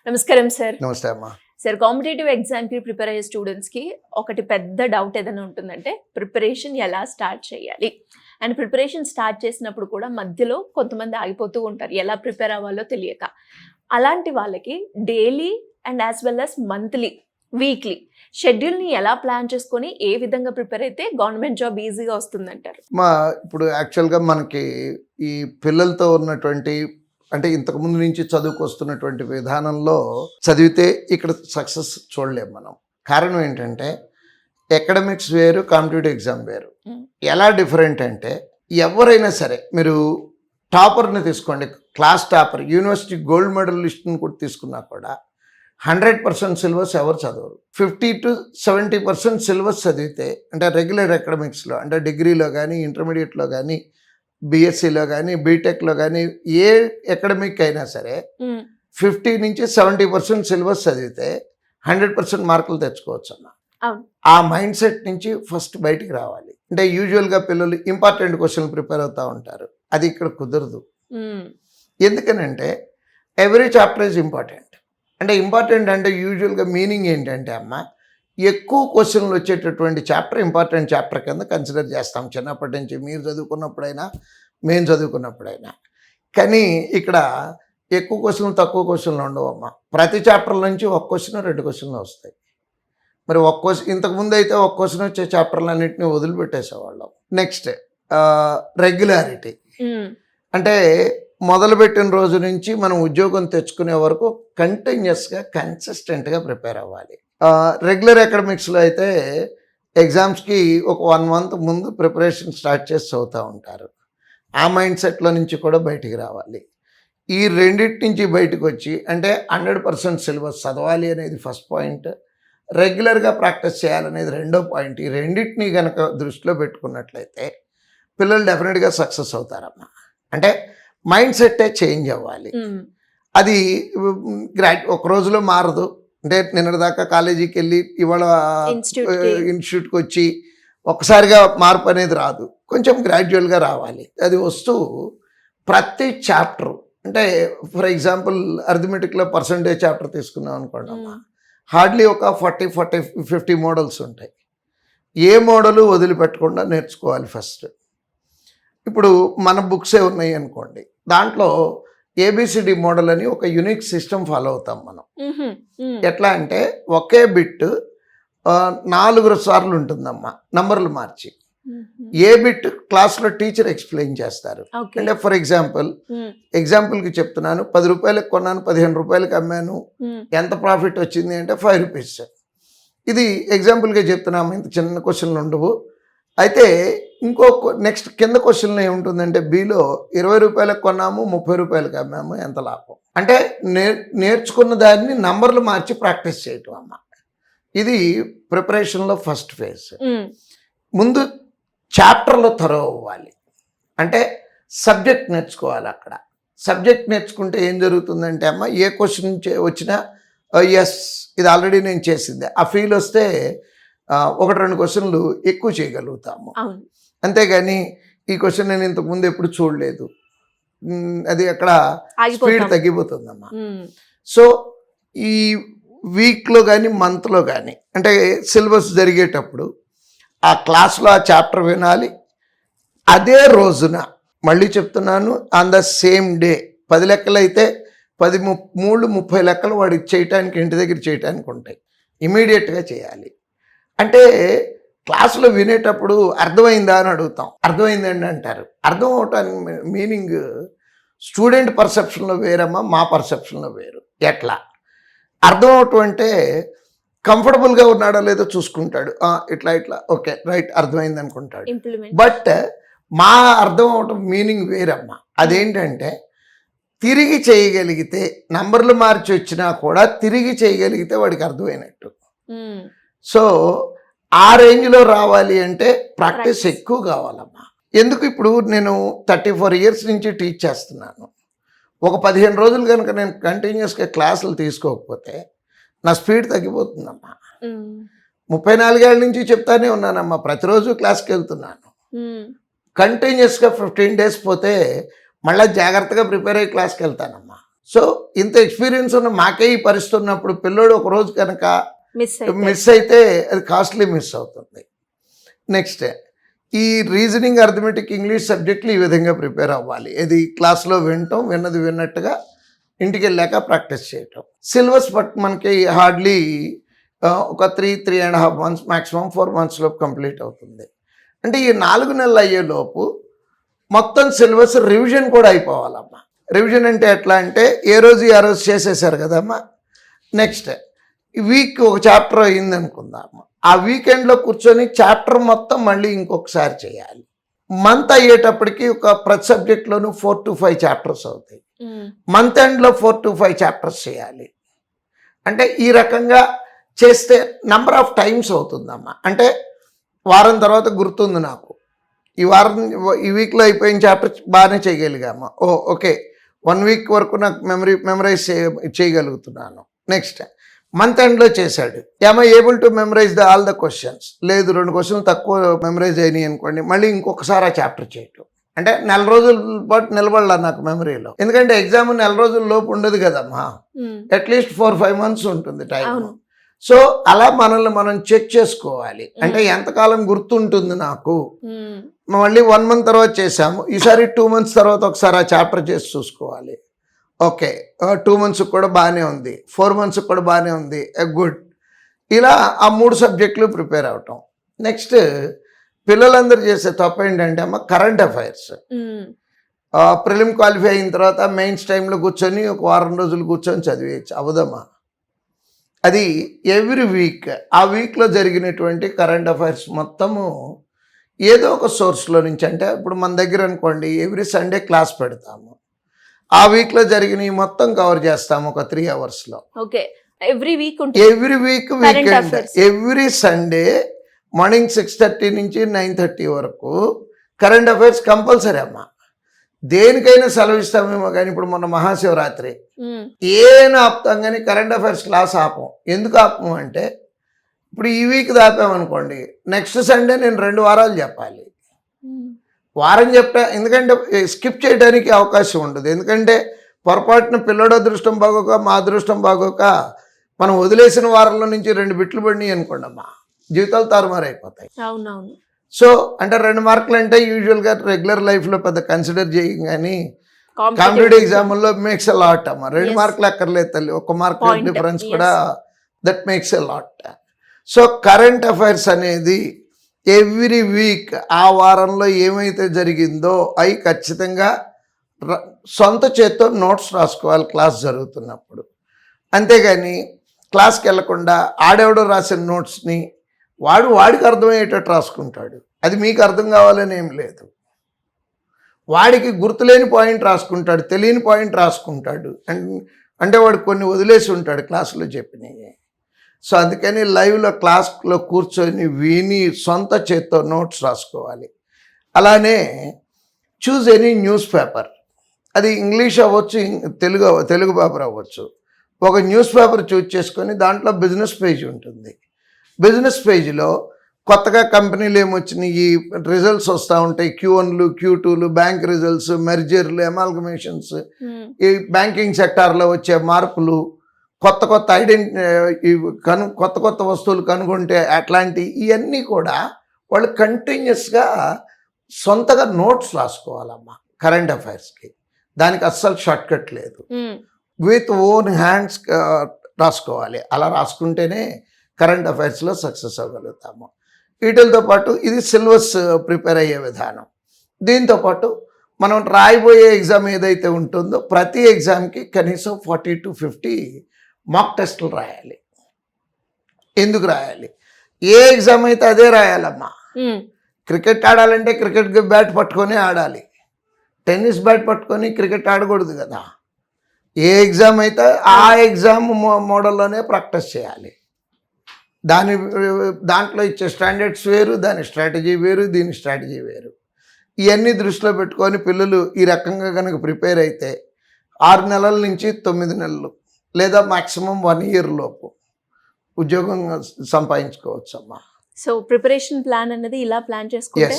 నమస్కారం సార్. నమస్తే అమ్మా. సార్, కాంపిటేటివ్ ఎగ్జామ్‌కి ప్రిపేర్ అయ్యే స్టూడెంట్స్‌కి ఒకటి పెద్ద డౌట్ ఏదైనా ఉంటుందంటే ప్రిపరేషన్ ఎలా స్టార్ట్ చేయాలి? అండ్ ప్రిపరేషన్ స్టార్ట్ చేసినప్పుడు కూడా మధ్యలో కొంతమంది ఆగిపోతూ ఉంటారు. ఎలా ప్రిపేర్ అవ్వాలో తెలియక. అలాంటి వాళ్ళకి daily and as well as monthly, weekly షెడ్యూల్‌ని ఎలా ప్లాన్ చేసుకొని ఏ విధంగా ప్రిపేర్ అయితే గవర్నమెంట్ జాబ్ ఈజీగా వస్తుందంటారు? ఇప్పుడు యాక్చువల్గా మనకి ఈ పిల్లలతో ఉన్నటువంటి అంటే ఇంతకుముందు నుంచి చదువుకొస్తున్నటువంటి విధానంలో చదివితే ఇక్కడ సక్సెస్ చూడలేము మనం. కారణం ఏంటంటే అకాడమిక్స్ వేరు, కాంపిటేటివ్ ఎగ్జామ్ వేరు. ఎలా డిఫరెంట్ అంటే ఎవరైనా సరే మీరు టాపర్ని తీసుకోండి, క్లాస్ టాపర్, యూనివర్సిటీ గోల్డ్ మెడలిస్ట్ని కూడా తీసుకున్నా కూడా 100% సిలబస్ ఎవరు చదవరు. 50 to 70% సిలబస్ చదివితే అంటే రెగ్యులర్ అకాడమిక్స్లో అంటే డిగ్రీలో కానీ ఇంటర్మీడియట్లో కానీ బిఎస్సిలో కానీ బీటెక్లో కానీ ఏ అకాడమిక్ అయినా సరే 50 నుంచి 70% సిలబస్ చదివితే 100% మార్కులు తెచ్చుకోవచ్చు అన్న. ఆ మైండ్ సెట్ నుంచి ఫస్ట్ బయటికి రావాలి. అంటే యూజువల్గా పిల్లలు ఇంపార్టెంట్ క్వశ్చన్లు ప్రిపేర్ అవుతూ ఉంటారు, అది ఇక్కడ కుదరదు. ఎందుకనంటే ఎవ్రీ చాప్టర్ ఈజ్ ఇంపార్టెంట్. అంటే ఇంపార్టెంట్ అంటే యూజువల్గా మీనింగ్ ఏంటంటే అమ్మ, ఎక్కువ క్వశ్చన్లు వచ్చేటటువంటి చాప్టర్ ఇంపార్టెంట్ చాప్టర్ కింద కన్సిడర్ చేస్తాం చిన్నప్పటి నుంచి, మీరు చదువుకున్నప్పుడైనా మేము చదువుకున్నప్పుడైనా. కానీ ఇక్కడ ఎక్కువ క్వశ్చన్లు తక్కువ క్వశ్చన్లు ఉండవమ్మా. ప్రతి చాప్టర్ నుంచి ఒక క్వశ్చన్ 2 క్వశ్చన్లు వస్తాయి. మరి ఒక క్వశ్చన్ ఇంతకుముందు అయితే ఒక క్వశ్చన్ వచ్చే చాప్టర్లన్నింటినీ వదిలిపెట్టేసేవాళ్ళం. నెక్స్ట్ రెగ్యులారిటీ, అంటే మొదలుపెట్టిన రోజు నుంచి మనం ఉద్యోగం తెచ్చుకునే వరకు కంటిన్యూస్గా కన్సిస్టెంట్గా ప్రిపేర్ అవ్వాలి. రెగ్యులర్ అకాడమిక్స్లో అయితే ఎగ్జామ్స్కి ఒక 1 month ముందు ప్రిపరేషన్ స్టార్ట్ చేసి చదువుతూ ఉంటారు. ఆ మైండ్ సెట్లో నుంచి కూడా బయటికి రావాలి. ఈ రెండింటి నుంచి బయటకు వచ్చి అంటే 100% సిలబస్ చదవాలి అనేది ఫస్ట్ పాయింట్, రెగ్యులర్గా ప్రాక్టీస్ చేయాలనేది రెండో పాయింట్. ఈ రెండింటినీ కనుక దృష్టిలో పెట్టుకున్నట్లయితే పిల్లలు డెఫినెట్గా సక్సెస్ అవుతారమ్మా. అంటే మైండ్ సెట్టే చేంజ్ అవ్వాలి. అది ఒక రోజులో మారదు. అంటే నిన్నటిదాకా కాలేజీకి వెళ్ళి ఇవాళ ఇన్స్టిట్యూట్కి వచ్చి ఒక్కసారిగా మార్పు అనేది రాదు, కొంచెం గ్రాడ్యువల్గా రావాలి. అది వస్తూ ప్రతి చాప్టరు, అంటే ఫర్ ఎగ్జాంపుల్ అర్థమెటిక్లో పర్సంటేజ్ చాప్టర్ తీసుకున్నాం అనుకోండి, హార్డ్లీ ఒక 40-50 మోడల్స్ ఉంటాయి. ఏ మోడలు వదిలిపెట్టకుండా నేర్చుకోవాలి ఫస్ట్. ఇప్పుడు మన బుక్సే ఉన్నాయి అనుకోండి, దాంట్లో ఏబిసిడి మోడల్ అని ఒక యూనిక్ సిస్టమ్ ఫాలో అవుతాం మనం. ఎట్లా అంటే ఒకే బిట్ 4 సార్లు ఉంటుందమ్మా, నంబర్లు మార్చి. ఏ బిట్ క్లాస్లో టీచర్ ఎక్స్ప్లెయిన్ చేస్తారు. అంటే ఫర్ ఎగ్జాంపుల్కి చెప్తున్నాను, 10 రూపాయలకు కొన్నాను, 15 రూపాయలకి అమ్మాను, ఎంత ప్రాఫిట్ వచ్చింది అంటే 5 రూపీస్. ఇది ఎగ్జాంపుల్గా చెప్తున్నాము, ఇంత చిన్న క్వశ్చన్లు ఉండవు. అయితే ఇంకో నెక్స్ట్ కింద క్వశ్చన్లో ఏముంటుందంటే బిలో 20 రూపాయలకు కొన్నాము, 30 రూపాయలకి అమ్మాము, ఎంత లాభం. అంటే నేర్చుకున్న దాన్ని నంబర్లు మార్చి ప్రాక్టీస్ చేయటం అమ్మ. ఇది ప్రిపరేషన్లో ఫస్ట్ ఫేజ్. ముందు చాప్టర్లో థరో అవ్వాలి, అంటే సబ్జెక్ట్ నేర్చుకోవాలి. అక్కడ సబ్జెక్ట్ నేర్చుకుంటే ఏం జరుగుతుందంటే అమ్మ, ఏ క్వశ్చన్ వచ్చినా ఎస్ ఇది ఆల్రెడీ నేను చేసిందే ఆ ఫీల్ వస్తే 1-2 క్వశ్చన్లు ఎక్కువ చేయగలుగుతాము. అంతేగాని ఈ క్వశ్చన్ నేను ఇంతకుముందు ఎప్పుడు చూడలేదు, అది అక్కడ స్పీడ్ తగ్గిపోతుందమ్మా. సో ఈ వీక్లో కానీ మంత్లో కానీ అంటే సిలబస్ జరిగేటప్పుడు ఆ క్లాస్లో ఆ చాప్టర్ వినాలి. అదే రోజున మళ్ళీ చెప్తున్నాను, ఆన్ ద సేమ్ డే 10 లెక్కలు అయితే 30 లెక్కలు వాడికి చేయటానికి ఇంటి దగ్గర చేయటానికి ఉంటాయి, ఇమీడియట్గా చేయాలి. అంటే క్లాసులో వినేటప్పుడు అర్థమైందా అని అడుగుతాం, అర్థమైందండి అంటారు. అర్థం అవటానికి మీనింగ్ స్టూడెంట్ పర్సెప్షన్లో వేరమ్మా, మా పర్సెప్షన్లో వేరు. ఎట్లా అర్థం అవటం అంటే కంఫర్టబుల్గా ఉన్నాడో లేదో చూసుకుంటాడు, ఇట్లా ఓకే రైట్ అర్థమైంది అనుకుంటాడు. బట్ మా అర్థం అవటం మీనింగ్ వేరమ్మా. అదేంటంటే తిరిగి చేయగలిగితే, నంబర్లు మార్చి వచ్చినా కూడా తిరిగి చేయగలిగితే వాడికి అర్థమైనట్టు. సో ఆ రేంజ్లో రావాలి అంటే ప్రాక్టీస్ ఎక్కువ కావాలమ్మా. ఎందుకు ఇప్పుడు నేను 34 years నుంచి టీచ్ చేస్తున్నాను. ఒక 15 రోజులు కనుక నేను కంటిన్యూస్గా క్లాసులు తీసుకోకపోతే నా స్పీడ్ తగ్గిపోతుందమ్మా. 34 ఏళ్ళ నుంచి చెప్తానే ఉన్నానమ్మా, ప్రతిరోజు క్లాస్కి వెళ్తున్నాను. కంటిన్యూస్గా 15 days పోతే మళ్ళీ జాగ్రత్తగా ప్రిపేర్ అయ్యి క్లాస్కి వెళ్తానమ్మా. సో ఇంత ఎక్స్పీరియన్స్ ఉన్న మాకే ఈ పరిస్థితి ఉన్నప్పుడు పిల్లోడు ఒక రోజు కనుక మిస్ అయితే అది కాస్ట్లీ మిస్ అవుతుంది. నెక్స్ట్ ఈ రీజనింగ్, అర్థమెటిక్, ఇంగ్లీష్ సబ్జెక్టులు ఈ విధంగా ప్రిపేర్ అవ్వాలి. ఇది క్లాస్లో వినటం, విన్నది విన్నట్టుగా ఇంటికి వెళ్ళాక ప్రాక్టీస్ చేయటం. సిలబస్ మనకి హార్డ్లీ ఒక 3.5 months, మ్యాక్సిమం 4 months లోపు కంప్లీట్ అవుతుంది. అంటే ఈ 4 నెలలు అయ్యేలోపు మొత్తం సిలబస్ రివిజన్ కూడా అయిపోవాలమ్మా. రివిజన్ అంటే ఎట్లా అంటే ఏ రోజు ఆ రోజు చేసేసారు కదమ్మా, నెక్స్ట్ వీక్ ఒక చాప్టర్ అయింది అనుకుందాము, ఆ వీకెండ్లో కూర్చొని చాప్టర్ మొత్తం మళ్ళీ ఇంకొకసారి చేయాలి. మంత్ అయ్యేటప్పటికి ప్రతి సబ్జెక్ట్లోనూ 4 to 5 చాప్టర్స్ అవుతాయి. మంత్ ఎండ్లో 4 to 5 చాప్టర్స్ చేయాలి. అంటే ఈ రకంగా చేస్తే నంబర్ ఆఫ్ టైమ్స్ అవుతుందమ్మా. అంటే వారం తర్వాత గుర్తుంది నాకు, ఈ వీక్లో అయిపోయిన చాప్టర్ బాగానే చేయగలిగామా, ఓకే 1 week వరకు నాకు మెమరైజ్ చేయగలుగుతున్నాను. నెక్స్ట్ మంత్ ఎండ్లో చేశాడు, am I able to memorize all the questions, లేదు 2 questions తక్కువ మెమరైజ్ అయినాయి అనుకోండి, మళ్ళీ ఇంకొకసారి ఆ చాప్టర్ చేయటం. అంటే 4 రోజుల పాటు నిలబడాల నాకు మెమరీలో, ఎందుకంటే ఎగ్జామ్ 4 రోజుల లోపు ఉండదు కదమ్మా, అట్లీస్ట్ 4-5 months ఉంటుంది టైం. సో అలా మనల్ని మనం చెక్ చేసుకోవాలి. అంటే ఎంతకాలం గుర్తుంటుంది నాకు, మళ్ళీ 1 month తర్వాత చేసాము, ఈసారి 2 months తర్వాత ఒకసారి ఆ చాప్టర్ చేసి చూసుకోవాలి. ఓకే 2 months కూడా బాగానే ఉంది, 4 months కూడా బాగానే ఉంది, గుడ్. ఇలా ఆ 3 సబ్జెక్టులు ప్రిపేర్ అవటం. నెక్స్ట్ పిల్లలందరూ చేసే తప్పు ఏంటంటే అమ్మ, కరెంట్ అఫైర్స్ ప్రిలిమ్ క్వాలిఫై అయిన తర్వాత మెయిన్స్ టైంలో కూర్చొని ఒక వారం రోజులు కూర్చొని చదివేయచ్చు, అవదమ్మా. అది ఎవ్రీ వీక్ ఆ వీక్లో జరిగినటువంటి కరెంట్ అఫైర్స్ మొత్తము ఏదో ఒక సోర్స్లో నుంచి, అంటే ఇప్పుడు మన దగ్గర అనుకోండి ఎవ్రీ సండే క్లాస్ పెడతాము, ఆ వీక్లో జరిగినవి మొత్తం కవర్ చేస్తాము ఒక 3 hours. Okay, every week weekend every Sunday morning 6:30 నుంచి 9:30 వరకు కరెంట్ అఫైర్స్ కంపల్సరీ అమ్మా. దేనికైనా సెలవు ఇస్తామేమో కానీ ఇప్పుడు మొన్న మహాశివరాత్రి ఏమైనా ఆపుతాం కానీ కరెంట్ అఫైర్స్ క్లాస్ ఆపం. ఎందుకు ఆపము అంటే ఇప్పుడు ఈ వీక్ దాపామనుకోండి, నెక్స్ట్ సండే నేను 2 వారాలు చెప్పాలి, వారం చెప్తా, ఎందుకంటే స్కిప్ చేయడానికి అవకాశం ఉండదు. ఎందుకంటే పొరపాటున పిల్లడు అదృష్టం బాగోక మా అదృష్టం బాగోక మనం వదిలేసిన వారంలో నుంచి 2 బిట్లు పడినాయి అనుకోండి అమ్మా, జీవితాలు తారుమారైపోతాయి. అవునవును. సో అంటే 2 మార్కులు అంటే యూజువల్గా రెగ్యులర్ లైఫ్లో పెద్ద కన్సిడర్ చేయం, కానీ కాంపిటేటివ్ ఎగ్జామ్లో మేక్స్ ఎ లాట్ అమ్మా. 2 మార్కులు అక్కర్లేదు తల్లి, 1 మార్క్ డిఫరెన్స్ కూడా that makes a lot. So current affairs అనేది ఎవ్రీ వీక్ ఆ వారంలో ఏమైతే జరిగిందో అవి ఖచ్చితంగా సొంత చేత్తో నోట్స్ రాసుకోవాలి క్లాస్ జరుగుతున్నప్పుడు. అంతేగాని క్లాస్కి వెళ్లకుండా ఆడెవడో రాసిన నోట్స్ని వాడికి అర్థమయ్యేటట్టు రాసుకుంటాడు, అది మీకు అర్థం కావాలని ఏం లేదు. వాడికి గుర్తులేని పాయింట్ రాసుకుంటాడు, తెలియని పాయింట్ రాసుకుంటాడు, అంటే వాడు కొన్ని వదిలేసి ఉంటాడు క్లాసులో చెప్పినవి. సో అందుకని లైవ్లో క్లాస్లో కూర్చొని విని సొంత చేత్తో నోట్స్ రాసుకోవాలి. అలానే చూజ్ ఎనీ న్యూస్ పేపర్, అది ఇంగ్లీష్ అవ్వచ్చు, తెలుగు పేపర్ అవ్వచ్చు. ఒక న్యూస్ పేపర్ చూజ్ చేసుకొని దాంట్లో బిజినెస్ పేజ్ ఉంటుంది. బిజినెస్ పేజ్లో కొత్తగా కంపెనీలు ఏమొచ్చినాయి, రిజల్ట్స్ వస్తూ ఉంటాయి, Q1లు Q2లు, బ్యాంక్ రిజల్ట్స్, మెర్జర్లు, ఎమాల్గమేషన్స్, ఈ బ్యాంకింగ్ సెక్టార్లో వచ్చే మార్పులు, కొత్త కొత్త వస్తువులు కనుగొంటే అట్లాంటి ఇవన్నీ కూడా వాళ్ళు కంటిన్యూస్గా సొంతగా నోట్స్ రాసుకోవాలమ్మా కరెంట్ అఫైర్స్కి. దానికి అస్సలు షార్ట్ కట్ లేదు, విత్ ఓన్ హ్యాండ్స్ రాసుకోవాలి. అలా రాసుకుంటేనే కరెంట్ అఫైర్స్లో సక్సెస్ అవ్వగలుగుతాము. వీటితో పాటు ఇది సిలబస్ ప్రిపేర్ అయ్యే విధానం. దీంతోపాటు మనం రాయబోయే ఎగ్జామ్ ఏదైతే ఉంటుందో ప్రతి ఎగ్జామ్కి కనీసం 40 to 50 మాక్ టెస్టులు రాయాలి. ఎందుకు రాయాలి? ఏ ఎగ్జామ్ అయితే అదే రాయాలమ్మా. క్రికెట్ ఆడాలంటే క్రికెట్ బ్యాట్ పట్టుకొని ఆడాలి, టెన్నిస్ బ్యాట్ పట్టుకొని క్రికెట్ ఆడకూడదు కదా. ఏ ఎగ్జామ్ అయితే ఆ ఎగ్జామ్ మోడల్లోనే ప్రాక్టీస్ చేయాలి. దాంట్లో ఇచ్చే స్టాండర్డ్స్ వేరు, దాని స్ట్రాటజీ వేరు, దీని స్ట్రాటజీ వేరు. ఇవన్నీ దృష్టిలో పెట్టుకొని పిల్లలు ఈ రకంగా కనుక ప్రిపేర్ అయితే 6 నెలల నుంచి 9 నెలలు లేదా మ్యాక్సిమం 1 year లోపు ఉద్యోగం సంపాదించుకోవచ్చు అమ్మా. సో ప్రిపరేషన్ ప్లాన్ అనేది ఇలా ప్లాన్ చేసుకుంటే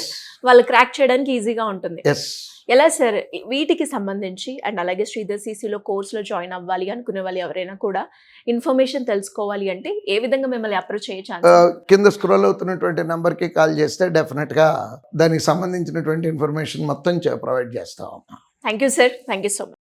వాళ్ళు క్రాక్ చేయడానికి ఈజీగా ఉంటుంది. ఎస్. ఎలా సార్ వీటికి సంబంధించి అండ్ అలాగే శ్రీధర్ సిసిలో కోర్సులో జాయిన్ అవ్వాలి అనుకునే వాళ్ళు ఎవరైనా కూడా ఇన్ఫర్మేషన్ తెలుసుకోవాలి అంటే ఏ విధంగా మిమ్మల్ని అప్రోచ్ చేయ ఛాన్స్ కింద స్క్రోల్ అవుతున్నటువంటి నెంబర్కి కాల్ చేస్తే డెఫినెట్గా దానికి సంబంధించినటువంటి ఇన్ఫర్మేషన్ మొత్తం ప్రొవైడ్ చేస్తాం. Thank you sir, thank you so much.